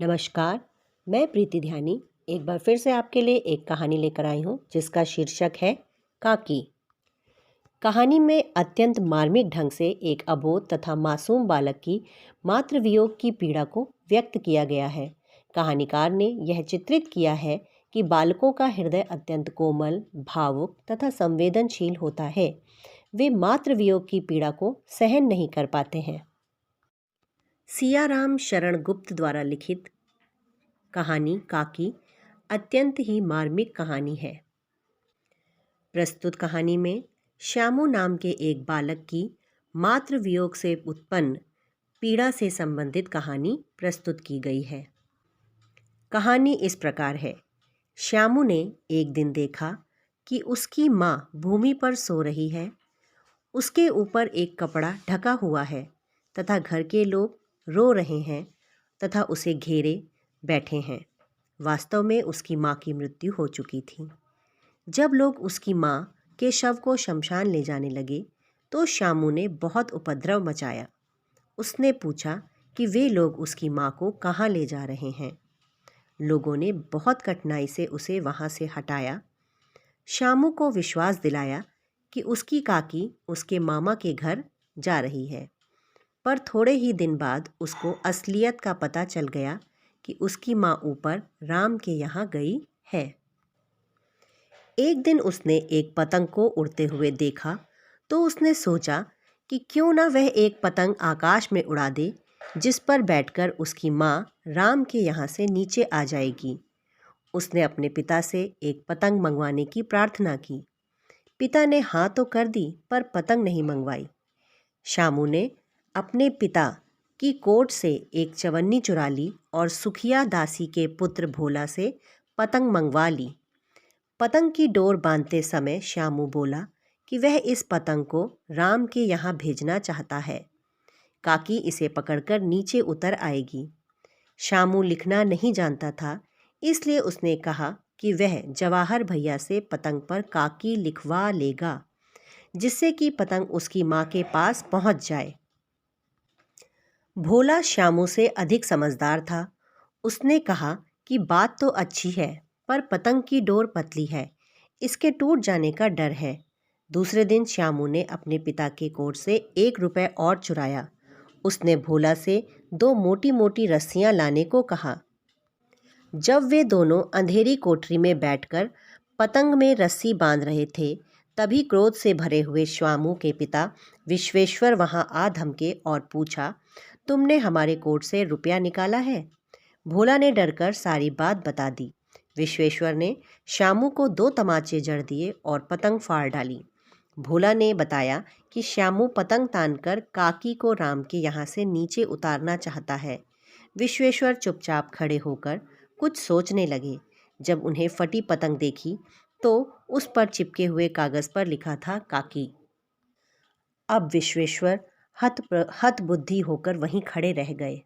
नमस्कार। मैं प्रीति ध्यानी एक बार फिर से आपके लिए एक कहानी लेकर आई हूँ जिसका शीर्षक है काकी। कहानी में अत्यंत मार्मिक ढंग से एक अबोध तथा मासूम बालक की मातृ वियोग की पीड़ा को व्यक्त किया गया है। कहानीकार ने यह चित्रित किया है कि बालकों का हृदय अत्यंत कोमल, भावुक तथा संवेदनशील होता है। वे मातृ वियोग की पीड़ा को सहन नहीं कर पाते हैं। सियाराम शरण गुप्त द्वारा लिखित कहानी काकी अत्यंत ही मार्मिक कहानी है। प्रस्तुत कहानी में श्यामू नाम के एक बालक की मातृ वियोग से उत्पन्न पीड़ा से संबंधित कहानी प्रस्तुत की गई है। कहानी इस प्रकार है। श्यामू ने एक दिन देखा कि उसकी माँ भूमि पर सो रही है। उसके ऊपर एक कपड़ा ढका हुआ है तथा घर के लोग रो रहे हैं तथा उसे घेरे बैठे हैं। वास्तव में उसकी माँ की मृत्यु हो चुकी थी। जब लोग उसकी माँ के शव को शमशान ले जाने लगे तो श्यामू ने बहुत उपद्रव मचाया। उसने पूछा कि वे लोग उसकी माँ को कहाँ ले जा रहे हैं। लोगों ने बहुत कठिनाई से उसे वहाँ से हटाया। श्यामू को विश्वास दिलाया कि उसकी काकी उसके मामा के घर जा रही है। पर थोड़े ही दिन बाद उसको असलियत का पता चल गया कि उसकी माँ ऊपर राम के यहाँ गई है। एक दिन उसने एक पतंग को उड़ते हुए देखा तो उसने सोचा कि क्यों ना वह एक पतंग आकाश में उड़ा दे जिस पर बैठकर उसकी माँ राम के यहाँ से नीचे आ जाएगी। उसने अपने पिता से एक पतंग मंगवाने की प्रार्थना की। पिता ने हाँ तो कर दी पर पतंग नहीं मंगवाई। श्यामू ने अपने पिता की कोट से एक चवन्नी चुरा ली और सुखिया दासी के पुत्र भोला से पतंग मंगवा ली। पतंग की डोर बांधते समय श्यामू बोला कि वह इस पतंग को राम के यहाँ भेजना चाहता है। काकी इसे पकड़कर नीचे उतर आएगी। श्यामू लिखना नहीं जानता था, इसलिए उसने कहा कि वह जवाहर भैया से पतंग पर काकी लिखवा लेगा जिससे कि पतंग उसकी माँ के पास पहुँच जाए। भोला श्यामू से अधिक समझदार था। उसने कहा कि बात तो अच्छी है पर पतंग की डोर पतली है, इसके टूट जाने का डर है। दूसरे दिन श्यामू ने अपने पिता के कोट से 1 रुपये और चुराया। उसने भोला से 2 मोटी मोटी रस्सियाँ लाने को कहा। जब वे दोनों अंधेरी कोठरी में बैठकर पतंग में रस्सी बांध रहे थे तभी क्रोध से भरे हुए श्यामू के पिता विश्वेश्वर वहां आ धमके और पूछा, तुमने हमारे कोट से रुपया निकाला है? भोला ने डरकर सारी बात बता दी। विश्वेश्वर ने श्यामू को 2 तमाचे जड़ दिए और पतंग फाड़ डाली। भोला ने बताया कि श्यामू पतंग तानकर काकी को राम के यहाँ से नीचे उतारना चाहता है। विश्वेश्वर चुपचाप खड़े होकर कुछ सोचने लगे। जब उन्हें फटी पतंग देखी तो उस पर चिपके हुए कागज पर लिखा था काकी। अब विश्वेश्वर हतबुद्धि होकर वहीं खड़े रह गए।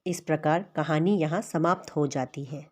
इस प्रकार कहानी यहाँ समाप्त हो जाती है।